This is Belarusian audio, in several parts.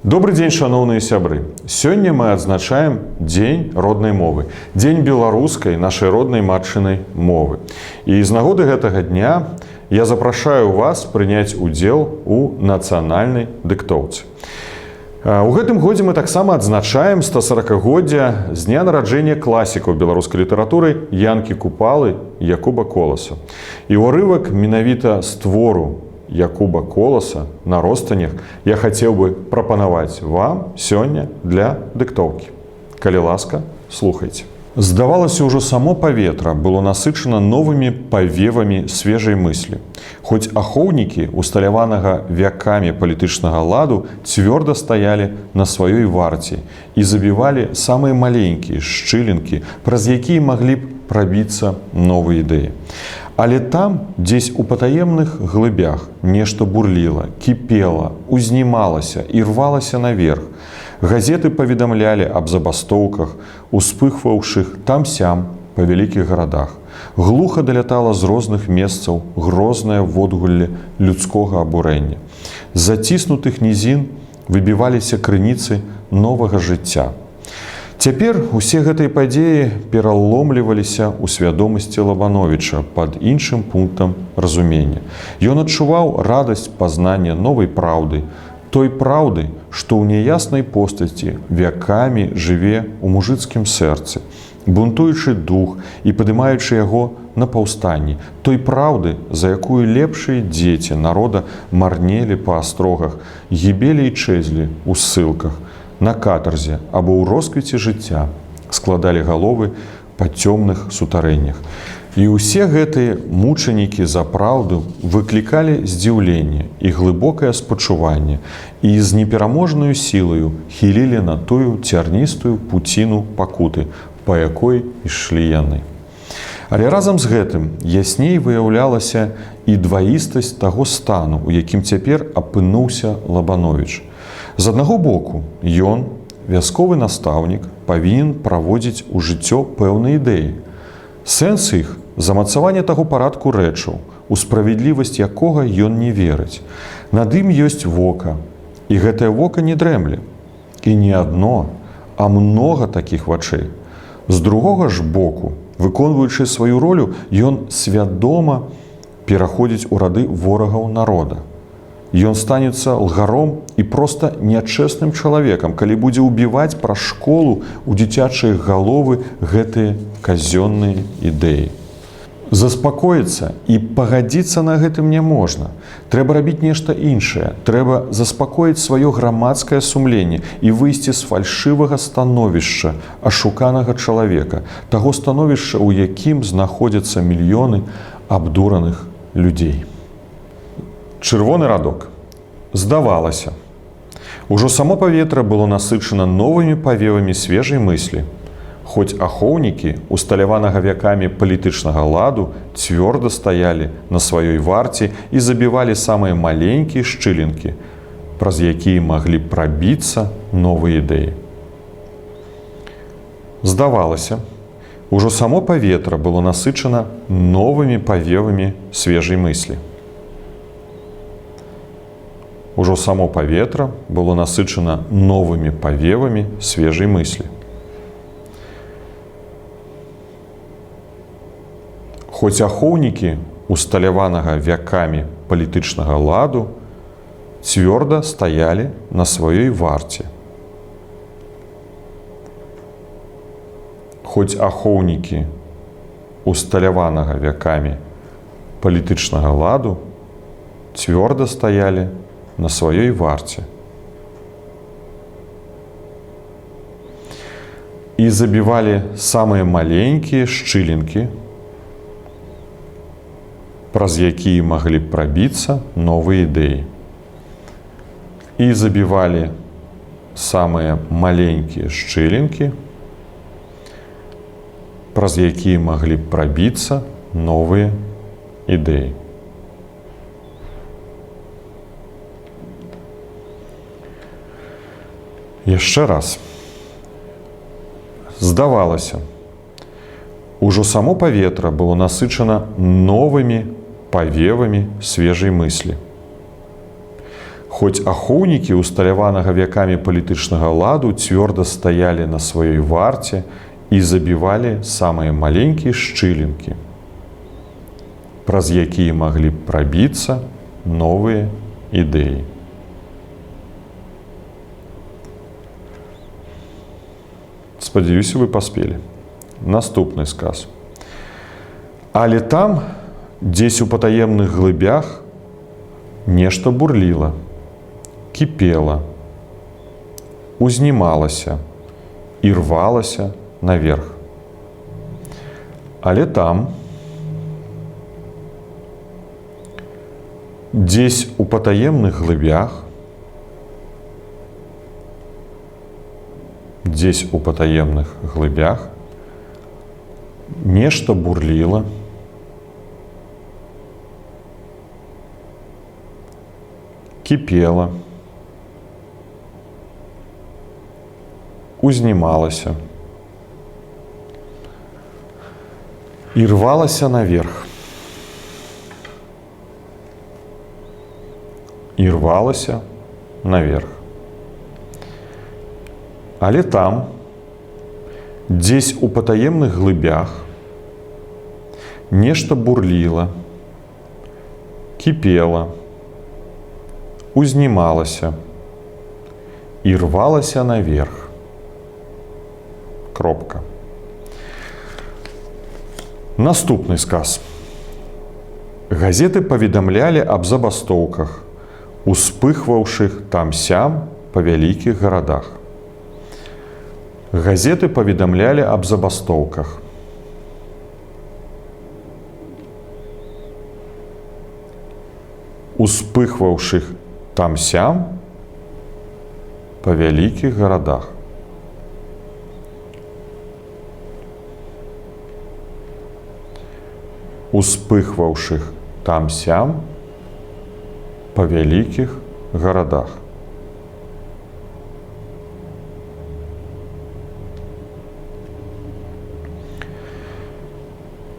Добрый дзень, шановные сябры. Сёння мы адзначаем дзень роднай мовы, дзень беларускай, нашай роднай матчынай мовы. І з нагоды гэтага дня я запрашаю вас прыняць удзел у нацыянальнай дыктоўцы. У гэтым годзе мы таксама адзначаем 140годдзя з дня нараджэння класікаў беларускай літаратуры Янкі Купалы Якуба Коласа. І ўрывак менавіта з твору Якуба Коласа на ростанях я хацеў бы прапанаваць вам сёння для дыктоўкі. Калі ласка, слухайце. Здавалася, ўжо само паветра было насычана новымі павевамі свежай мыслі. Хоць ахоўнікі усталяванага вякамі палітычнага ладу цвёрда стаялі на сваёй варце і забівалі самыя маленькія шчылінкі, праз якія маглі б прабіцца новыя ідэі. Але там, дзесь у патаемных глыбях, нешта бурліла, кіпела, узнімалася і рвалася наверх. Газеты паведамлялі аб забастоўках, успыхваўшых там-сям па вялікіх гарадах. Глуха далятала з розных месцаў грознае водгулле людскога абурэння. З заціснутых нізін выбіваліся крыніцы новага жыцця. Цяпер усе гэтыя падзеі пераломліваліся ў свядомасці Лабановіча пад іншым пунктам разумення. Ён адчуваў радасць пазнання новай праўды, той праўды, што ў няяснай постаці вякамі жыве ў мужыцкім сэрцы, бунтуючы дух і падымаючы яго на паўстанні, той праўды, за якую лепшыя дзеці народа марнелі па астрогах, гібелі і чэзлі ў ссылках, на катарзе або ў росквіце жыцця, складалі галовы па цёмных сутарэннях. І ўсе гэтыя мучанікі за праўду выклікалі здзіўленне і глыбокае спачуванне і з непераможнаю сілаю хілілі на тую цярністую пуціну пакуты, па якой ішлі яны. Але разам з гэтым ясней выяўлялася і дваістасць таго стану, у якім цяпер апынуўся Лабановіч. З аднаго боку, ён, вясковы настаўнік, павінен праводзіць у жыццё пэўныя ідэі. Сэнс іх – замацаванне таго парадку рэчаў, у справядлівасць якога ён не верыць. Над ім ёсць вока, і гэтае вока не дрэмле. І не адно, а многа такіх вачэй. З другога ж боку, выконваючы сваю ролю, ён свядома пераходзіць у рады ворагаў народа. Ён станецца лгаром і проста нячэсным чалавекам, калі будзе ўбіваць пра школу ў дзіцячыя галовы гэтыя казённыя ідэі. Заспакоіцца і пагадзіцца на гэтым не можна. Трэба рабіць нешта іншае. Трэба заспакоіць сваё грамадскае сумленне і выйсці з фальшывага становішча ашуканага чалавека, таго становішча, у якім знаходзяцца мільёны абдураных людзей. Чырвоны радок. Здавалася. Ужо само паветра было насычана новымі павевамі свежай мыслі. Хоць ахоўнікі усталяванага вякамі палітычнага ладу цвёрда стаялі на сваёй варце і забівалі самыя маленькія шчылінкі, праз якія маглі прабіцца новыя ідэі. Здавалася, ужо само паветра было насычана новымі павевамі свежай мыслі. Ужо само паветра было насычана новымі павевамі свежай мыслі. Хоць ахоўнікі усталяванага вякамі палітычнага ладу цвёрда стаялі на сваёй варце. Хоць ахоўнікі усталяванага вякамі палітычнага ладу цвёрда стаялі на сваёй варце. І забівалі самыя маленькія шчылінкі, праз якія маглі прабіцца новыя ідэі. І забівалі самыя маленькія шчылінкі, праз якія маглі прабіцца новыя ідэі. Яшчэ раз. Здавалася, ужо само паветра было насычана новымі павевамі свежай мыслі. Хоць ахоўнікі усталяванага вякамі палітычнага ладу цвёрда стаялі на сваёй варце і забівалі самыя маленькія шчылінкі, праз якія маглі б прабіцца новыя ідэі. Спадзяюся, вы паспелі. Наступны сказ. Але там, дзесь у патаемных глыбях, нешта бурліла, кіпела, узнімалася і рвалася наверх. Але там, дзесь у патаемных глыбях, дзесь у патаемных глыбях, нешта бурліла, кіпела, узнімалася і рвалася наверх. І рвалася наверх. Але там, дзесь у патаемных глыбях, нешта бурліла, кіпела, узнімалася і рвалася наверх. Кропка. Наступны сказ. Газеты паведамлялі аб забастоўках, успыхваўшых там-сям па вялікіх гарадах. Газеты паведамлялі аб забастоўках. Успыхваўшых там-сям па вялікіх гарадах. Успыхваўшых там-сям па вялікіх гарадах.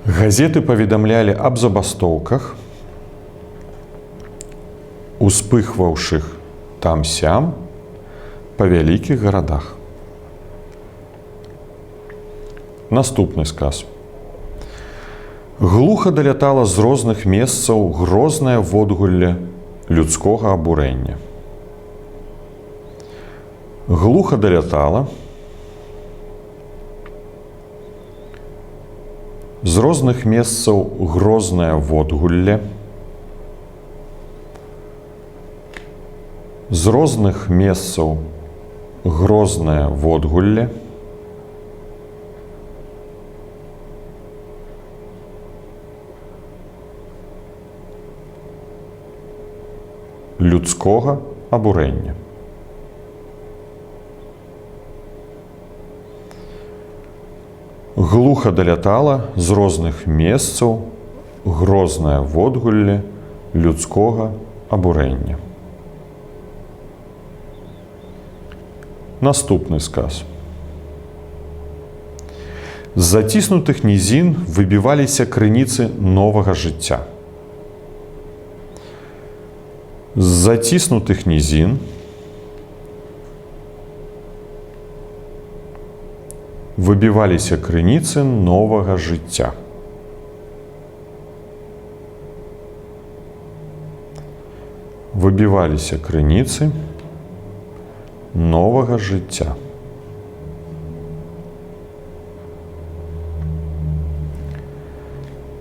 Газеты паведамлялі аб забастоўках, успыхваўшых там-сям па вялікіх гарадах. Наступны сказ. Глуха далятала з розных месцаў грознае водгулле людскога абурэння. Глуха далятала з розных месцаў грознае водгулле, з розных месцаў грознае водгулле, людскога абурэння. Глуха далятала з розных месцаў грознае водгулле людскога абурэння. Наступны сказ. З заціснутых нізін выбіваліся крыніцы новага жыцця. З заціснутых нізін выбіваліся крыніцы новага жыцця. Выбіваліся крыніцы новага жыцця.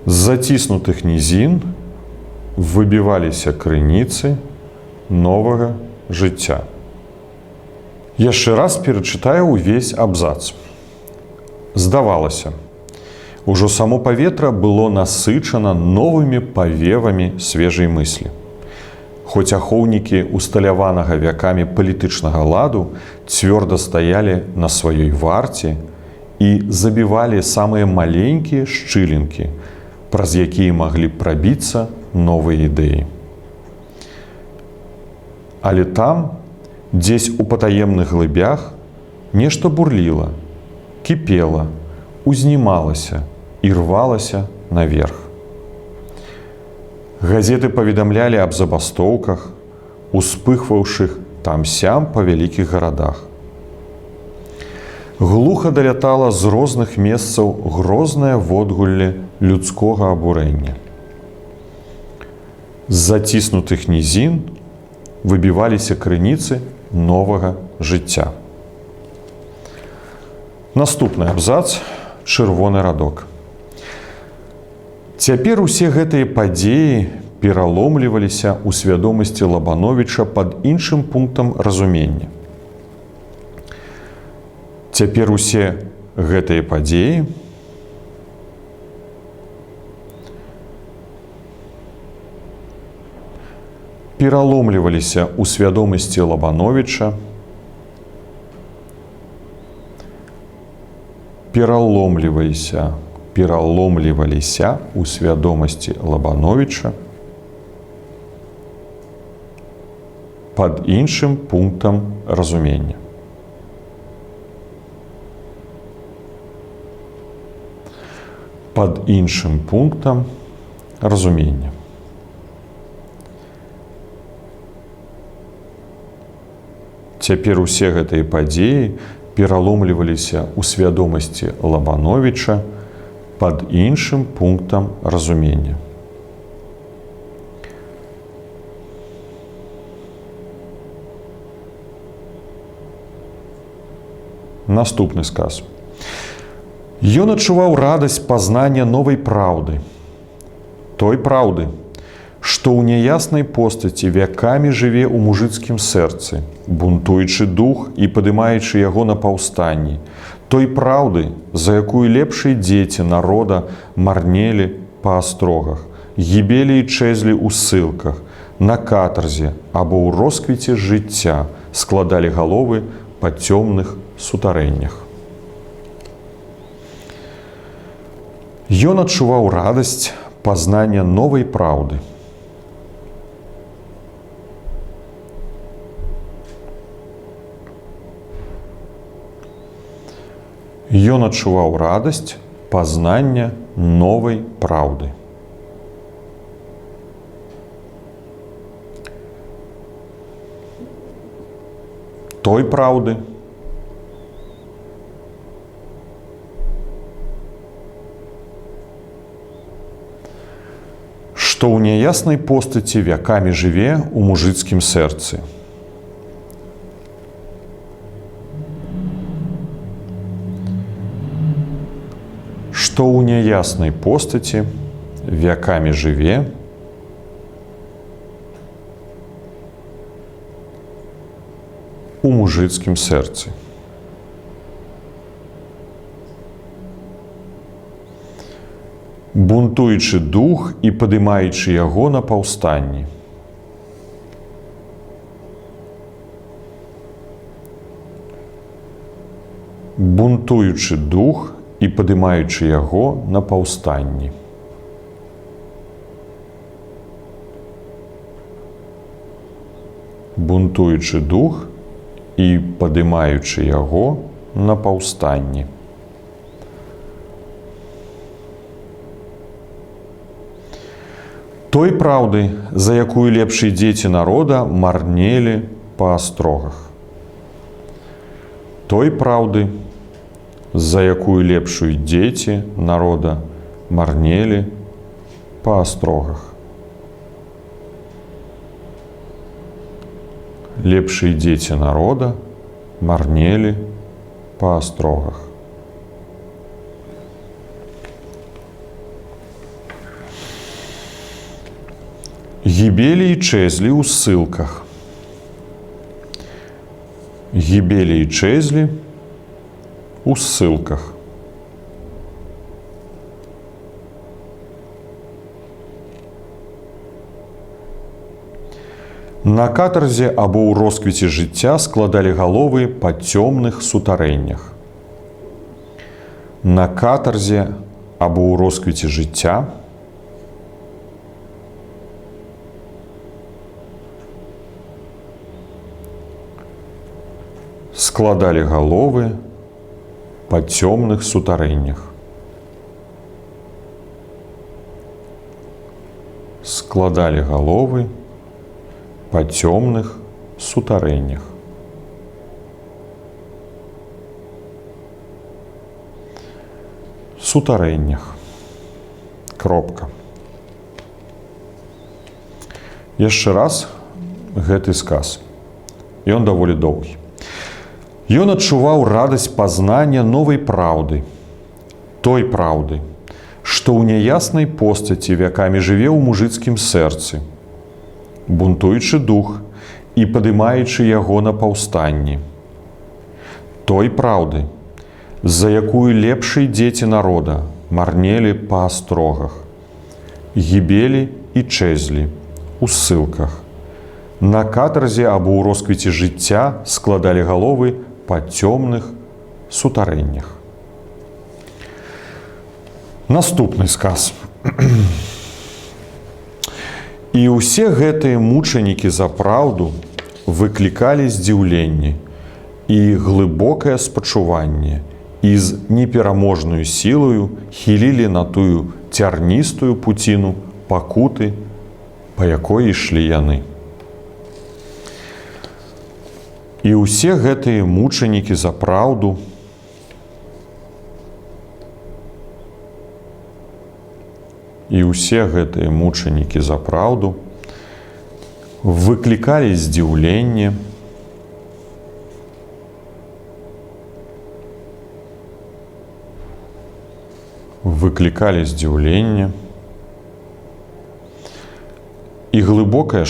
З заціснутых нізін выбіваліся крыніцы новага жыцця. Яшчэ раз перачытаю ўвесь абзац. Здавалася, ужо само паветра было насычана новымі павевамі свежай мыслі. Хоць ахоўнікі усталяванага вякамі палітычнага ладу цвёрда стаялі на сваёй варце і забівалі самыя маленькія шчылінкі, праз якія маглі прабіцца новыя ідэі. Але там, дзесь у патаемных глыбях, нешта бурліла, кіпела, узнімалася і рвалася наверх. Газеты паведамлялі аб забастоўках, успыхваўшых там-сям па вялікіх гарадах. Глуха далятала з розных месцаў грознае водгулле людскога абурэння. З заціснутых нізін выбіваліся крыніцы новага жыцця. Наступны абзац, чырвоны радок. Цяпер усе гэтыя падзеі пераломліваліся ў свядомасці Лабановіча пад іншым пунктам разумення. Цяпер усе гэтыя падзеі пераломліваліся ў свядомасці Лабановіча пераломліваліся ў свядомасці Лабановіча пад іншым пунктам разумення. Пад іншым пунктам разумення. Цяпер усе гэтыя падзеі пераломліваліся ў свядомасці Лабановіча пад іншым пунктам разумення. Наступны сказ. Ён адчуваў радасць пазнання новай праўды, той праўды, што ў няяснай постаці вякамі жыве ў мужыцкім сэрцы, бунтуючы дух і падымаючы яго на паўстанні, той праўды, за якую лепшыя дзеці народа марнелі па астрогах, гібелі і чэзлі ў ссылках, на катарзе або ў росквіце жыцця складалі галовы па цёмных сутарэннях. Ён адчуваў радасць пазнання новай праўды. Ён адчуваў радасць пазнання новай праўды. Той праўды, што ў няяснай постаці вякамі жыве ў мужыцкім сэрцы. Што ў няяснай постаці вякамі жыве у мужыцкім сэрцы. Бунтуючы дух і падымаючы яго на паўстанні. Бунтуючы дух і падымаючы яго на паўстанні. Бунтуючы дух і падымаючы яго на паўстанні. Той праўды, за якую лепшыя дзеці народа марнелі па астрогах. Той праўды, за якую лепшую дзеці народа марнелі па астрогах. Лепшыя дзеці народа марнелі па астрогах. Гібелі і чэзлі ў ссылках. Гібелі і чэзлі ў ссылках. На катарзе або ў росквіце жыцця складалі галовы па цёмных сутарэннях. На катарзе або ў росквіце жыцця складалі галовы па цёмных сутарэннях. Складалі галовы па цёмных сутарэннях. Сутарэннях. Кропка. Яшчэ раз гэты сказ. Ён даволі доўгі. Ён адчуваў радасць пазнання новай праўды, той праўды, што ў няяснай постаці вякамі жыве ў мужыцкім сэрцы, бунтуючы дух і падымаючы яго на паўстанні. Той праўды, за якую лепшыя дзеці народа марнелі па астрогах, гібелі і чэзлі у ссылках, на катарзе або ў росквіце жыцця складалі галовы па цёмных сутарэннях. Наступны сказ. І ўсе гэтыя мучанікі за праўду выклікалі здзіўленне і глыбокае спачуванне і з непераможнаю сілаю хілілі на тую цярністую пуціну пакуты, па якой ішлі яны. І ўсе гэтыя мучанікі за праўду выклікалі здзіўленне і глыбокае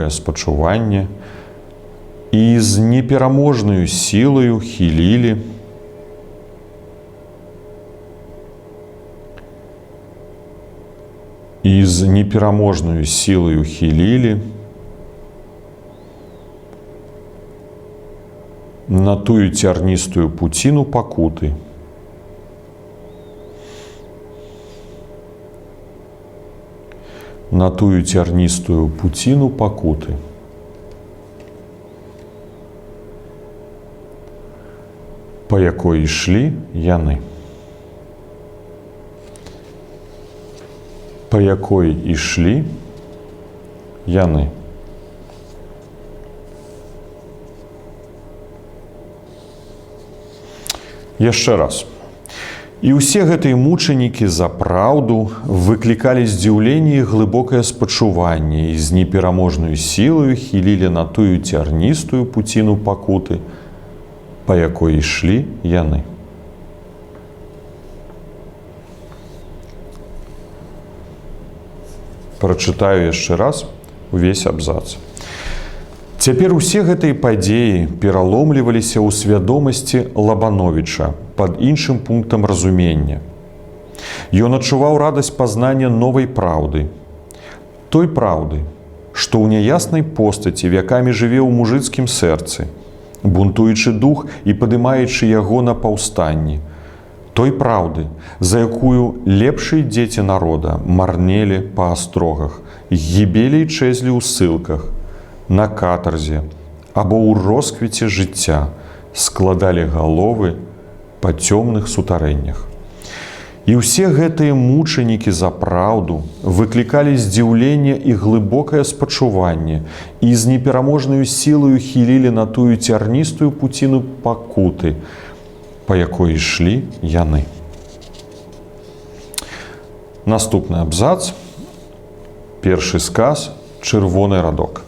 спачуванне і з непераможнаю сілаю хілілі на тую цярністую пуціну пакуты, па якой ішлі яны. Яшчэ раз. І ўсе гэтыя мучанікі за праўду выклікалі здзіўленне і глыбокае спачуванне і з непераможнаю сілаю хілілі на тую цярністую пуціну пакуты, па якой ішлі яны. Прачытаю яшчэ раз увесь абзац. Цяпер усе гэтыя падзеі пераломліваліся ў свядомасці Лабановіча пад іншым пунктам разумення. Ён адчуваў радасць пазнання новай праўды, той праўды, што ў няяснай постаці вякамі жыве ў мужыцкім сэрцы, бунтуючы дух і падымаючы яго на паўстанні, той праўды, за якую лепшыя дзеці народа марнелі па астрогах, гібелі і чэзлі ў ссылках, на катарзе або ў росквіце жыцця складалі галовы па цёмных сутарэннях. І ўсе гэтыя мучанікі за праўду выклікалі здзіўленне і глыбокае спачуванне і з непераможнаю сілаю хілілі на тую цярністую пуціну пакуты, па якой ішлі яны. Наступны абзац. Першы сказ, чырвоны радок.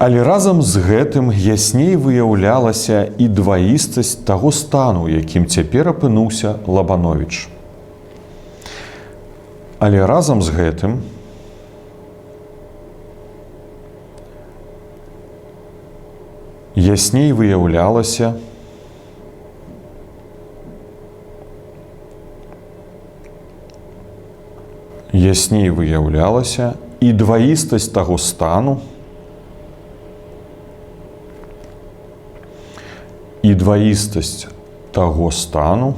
Але разам з гэтым ясней выяўлялася і дваістасць таго стану, якім цяпер апынуўся Лабановіч. Але разам з гэтым ясней выяўлялася і дваістасць таго стану,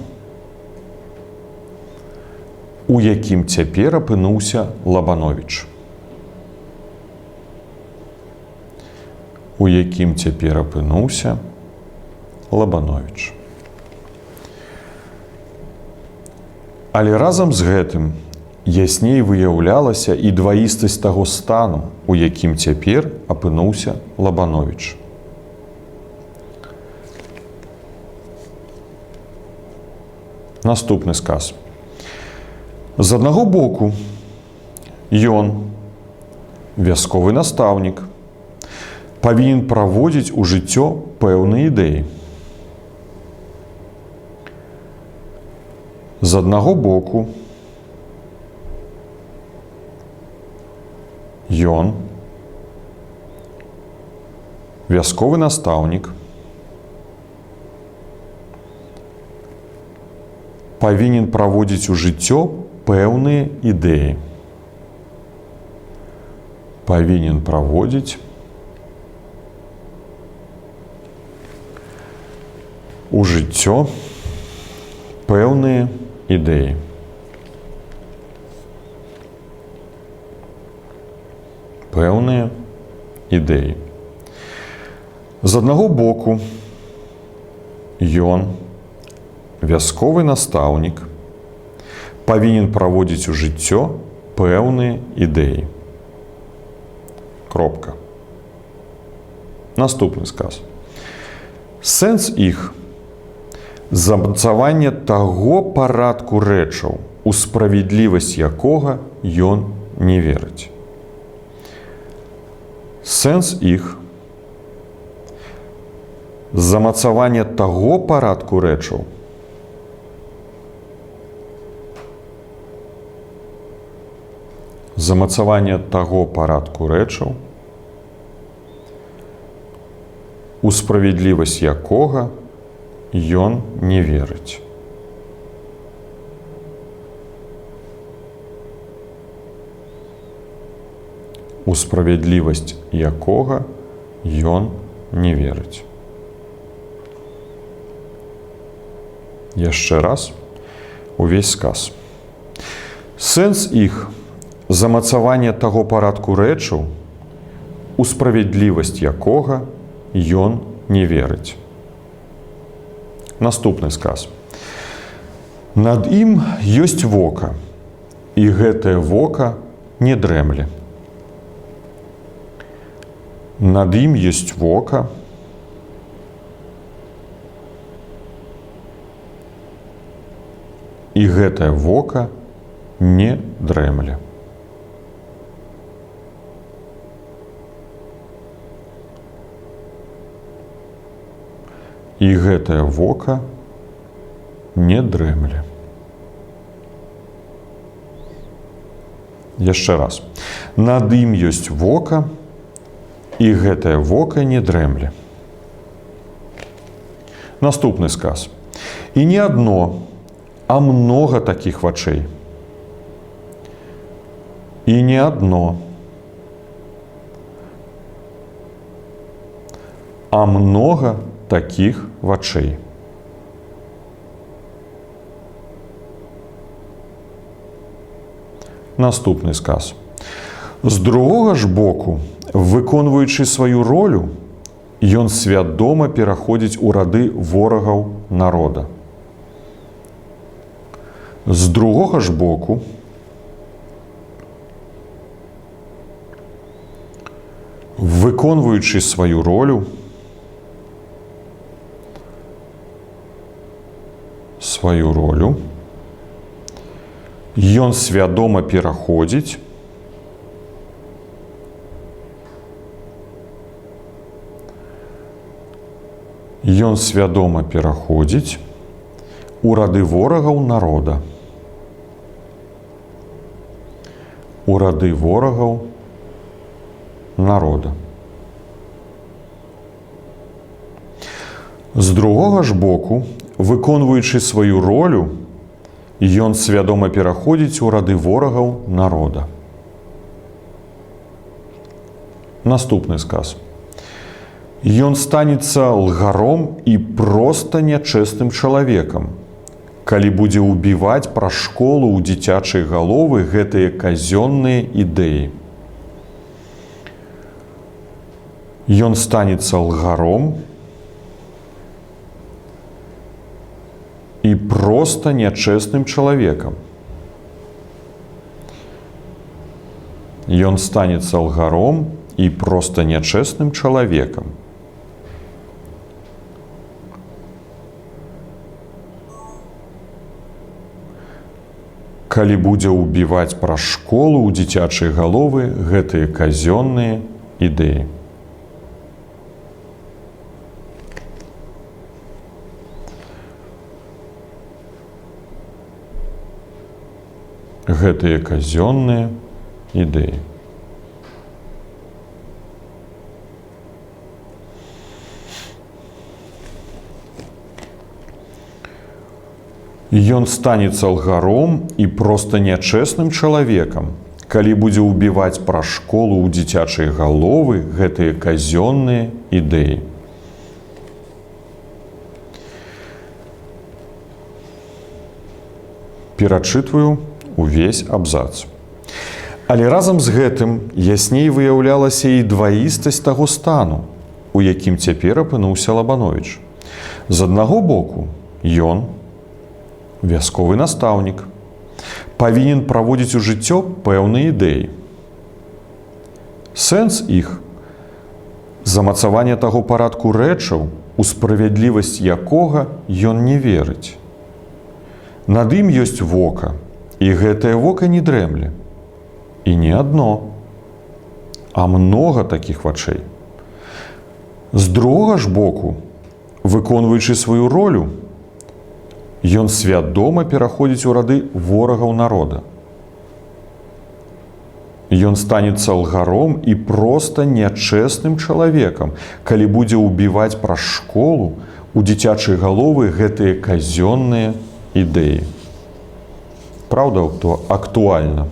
у якім цяпер апынуўся Лабановіч. Але разам з гэтым ясней выяўлялася і дваістасць таго стану, у якім цяпер апынуўся Лабановіч. Наступны сказ. З аднаго боку, ён, вясковы настаўнік, павінен праводзіць у жыццё пэўныя ідэі. З аднаго боку, ён, вясковы настаўнік, павінен праводзіць у жыццё пэўныя ідэі. Павінен праводзіць у жыццё пэўныя ідэі. Пэўныя ідэі. З аднаго боку, ён, вясковы настаўнік, павінен праводзіць у жыццё пэўныя ідэі. Кропка. Наступны сказ. Сэнс іх – замацаванне таго парадку рэчаў, у справядлівасць якога ён не верыць. Сэнс іх – замацаванне таго парадку рэчаў, замацаванне таго парадку рэчаў, у справядлівасць якога ён не верыць. У справядлівасць якога ён не верыць. Яшчэ раз увесь сказ. Сэнс іх – замацаванне таго парадку рэчаў, у справядлівасць якога ён не верыць. Наступны сказ. Над ім ёсць вока, і гэтае вока не дрэмле. Над ім ёсць вока, і гэтае вока не дрэмле. І гэтае вока не дрэмле. Яшчэ раз. Над ім ёсць вока, і гэтае вока не дрэмле. Наступны сказ. І не адно, а многа такіх вачэй. І не адно, а многа такіх вачэй. Наступны сказ. З другога ж боку, выконваючы сваю ролю, ён свядома пераходзіць у рады ворагаў народа. З другога ж боку, выконваючы сваю ролю, ён свядома пераходзіць у рады ворагаў народа. У рады ворагаў народа. З другога ж боку, выконваючы сваю ролю, ён свядома пераходзіць у рады ворагаў народа. Наступны сказ. Ён станецца лгаром і проста нячэсным чалавекам, калі будзе ўбіваць праз школу ў дзіцячай галовы гэтыя казённыя ідэі. Ён станецца лгаром і проста нячэсным чалавекам, Ён станецца алгаром і проста нячэсным чалавекам. Калі будзе ўбіваць праз школу ў дзіцячыя галовы гэтыя казённыя ідэі. Гэтыя казённыя ідэі. Ён станецца алгаром і проста нячэсным чалавекам, калі будзе ўбіваць праз школу ў дзіцячыя галовы гэтыя казённыя ідэі. Перачытваю увесь абзац. Але разам з гэтым ясней выяўлялася і дваістасць таго стану, у якім цяпер апынуўся Лабановіч. З аднаго боку, ён, вясковы настаўнік, павінен праводзіць у жыццё пэўныя ідэі. Сэнс іх – замацаванне таго парадку рэчаў, у справядлівасць якога ён не верыць. Над ім ёсць вока, і гэтае вока не дрэмле. І не адно, а многа такіх вачэй. З другога ж боку, выконваючы сваю ролю, ён свядома пераходзіць у рады ворагаў народа. Ён станецца алгаром і проста нячэсным чалавекам, калі будзе ўбіваць праз школу у дзіцячыя галовы гэтыя казённыя ідэі. Праўда, актуальна.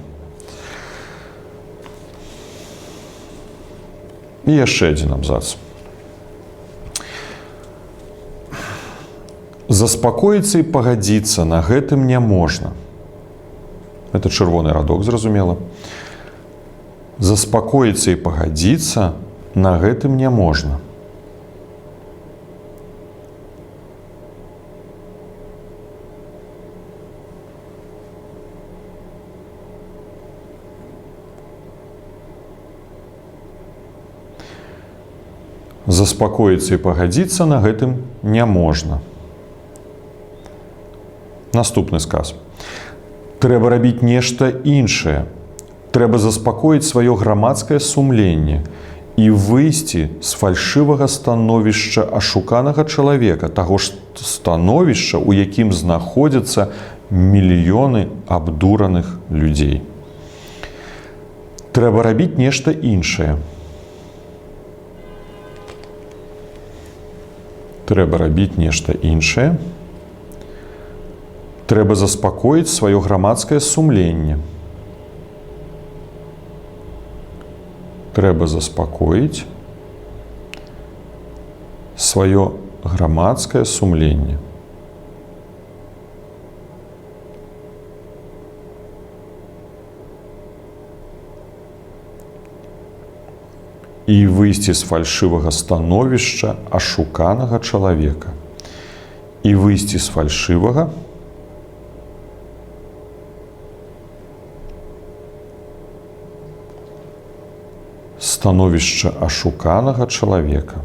І яшчэ адзін абзац. Заспакоіцца і пагадзіцца на гэтым не можна. Это чырвоны радок, зразумела. Заспакоіцца і пагадзіцца на гэтым не можна. Заспакоіцца і пагадзіцца на гэтым не можна. Наступны сказ. Трэба рабіць нешта іншае. Трэба заспакоіць сваё грамадскае сумленне і выйсці з фальшывага становішча ашуканага чалавека, таго ж становішча, у якім знаходзяцца мільёны абдураных людзей. Трэба рабіць нешта іншае. Трэба рабіць нешта іншае. Трэба заспакоіць сваё грамадскае сумленне. Трэба заспакоіць сваё грамадскае сумленне. І выйсці з фальшывага становішча ашуканага чалавека. І выйсці з фальшывага становішча ашуканага чалавека.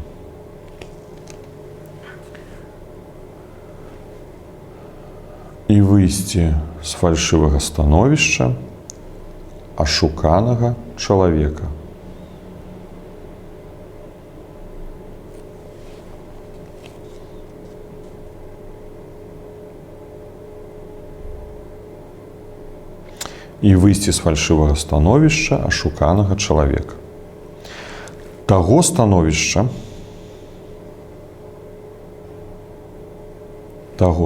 І выйсці з фальшывага становішча ашуканага чалавека. І выйсці з фальшывага становішча ашуканага чалавека. Таго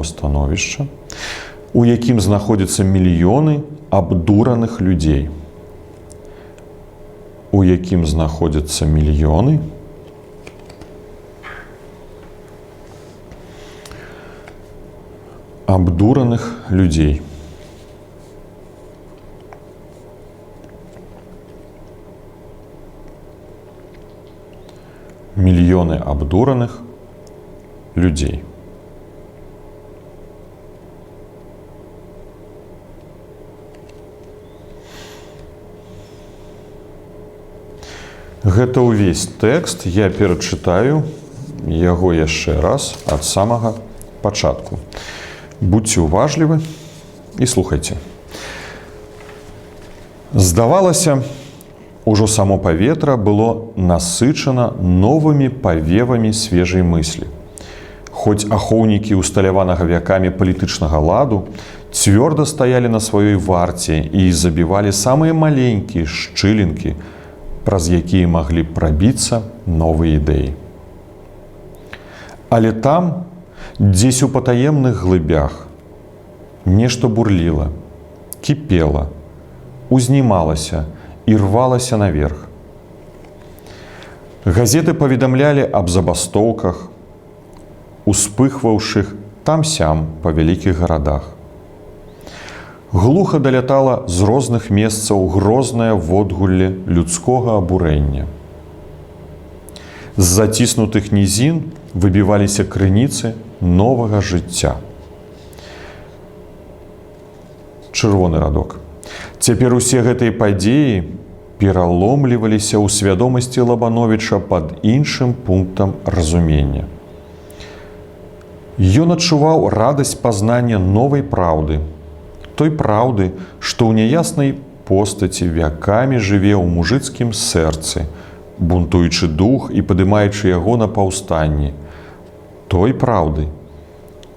становішча, у якім знаходзяцца мільёны абдураных людзей. У якім знаходзяцца мільёны абдураных людзей. Мільёны абдураных людзей. Гэта ўвесь тэкст, я перачытаю яго яшчэ раз ад самага пачатку. Будьце уважлівы і слухайце. Здавалася, ужо само паветра было насычана новымі павевамі свежай мыслі. Хоць ахоўнікі усталяванага вякамі палітычнага ладу цвёрда стаялі на сваёй варце і забівалі самыя маленькія шчылінкі, праз якія маглі прабіцца новыя ідэі. Але там, дзесь у патаемных глыбях, нешта бурліла, кіпела, узнімалася і рвалася наверх. Газеты паведамлялі аб забастоўках, успыхваўшых там-сям па вялікіх гарадах. Глуха далятала з розных месцаў грознае водгулле людскога абурэння. З заціснутых нізін выбіваліся крыніцы новага жыцця. Чырвоны радок. Цяпер усе гэтыя падзеі пераломліваліся ў свядомасці Лабановіча пад іншым пунктам разумення. Ён адчуваў радасць пазнання новай праўды, той праўды, што ў няяснай постаці вякамі жыве ў мужыцкім сэрцы, бунтуючы дух і падымаючы яго на паўстанні, той праўды,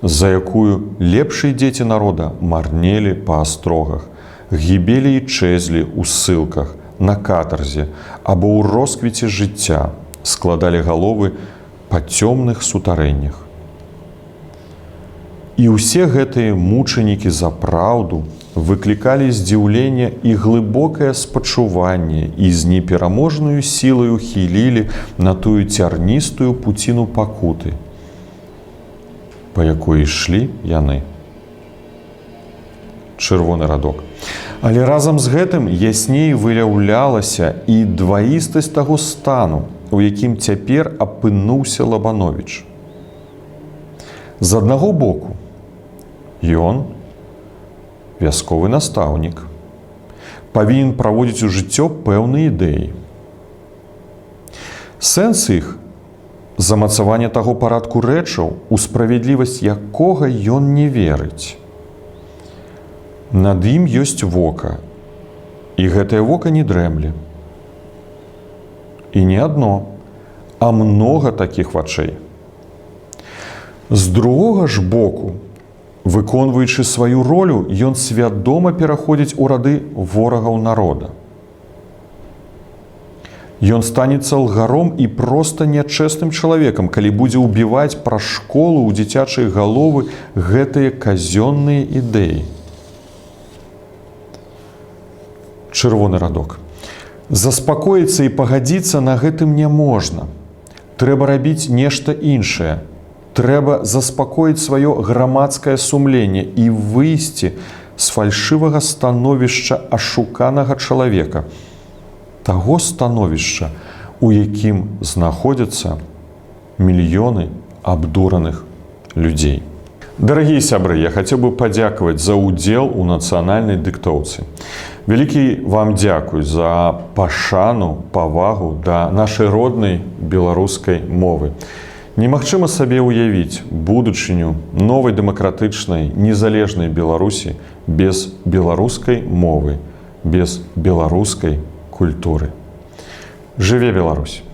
за якую лепшыя дзеці народа марнелі па астрогах, гібелі і чэзлі ў ссылках, на катарзе або ў росквіце жыцця, складалі галовы па цёмных сутарэннях. І ўсе гэтыя мучанікі за праўду выклікалі здзіўленне і глыбокае спачуванне і з непераможнаю сілаю хілілі на тую цярністую пуціну пакуты, па якой ішлі яны. Чырвоны радок. Але разам з гэтым ясней выяўлялася і дваістасць таго стану, у якім цяпер апынуўся Лабановіч. З аднаго боку, ён, вясковы настаўнік, павінен праводзіць у жыццё пэўныя ідэі. Сэнс іх – замацаванне таго парадку рэчаў, у справядлівасць якога ён не верыць. Над ім ёсць вока, і гэтае вока не дрэмле. І не адно, а многа такіх вачэй. З другога ж боку, выконваючы сваю ролю, ён свядома пераходзіць у рады ворагаў народа. Ён станецца лгаром і проста нячэсным чалавекам, калі будзе ўбіваць пра школу ў дзіцячыя галовы гэтыя казённыя ідэі. Чырвоны радок. Заспакоіцца і пагадзіцца на гэтым не можна. Трэба рабіць нешта іншае. Трэба заспакоіць сваё грамадскае сумленне і выйсці з фальшывага становішча ашуканага чалавека, таго становішча, у якім знаходзяцца мільёны абдураных людзей. Дарагія сябры, я хацеў бы падзякаваць за ўдзел у нацыянальнай дыктоўцы. Вялікі вам дзякуй за пашану, павагу да нашай роднай беларускай мовы. Немагчыма сабе ўявіць будучыню новай дэмакратычнай, незалежнай Беларусі без беларускай мовы, без беларускай культуры. Жыве Беларусь!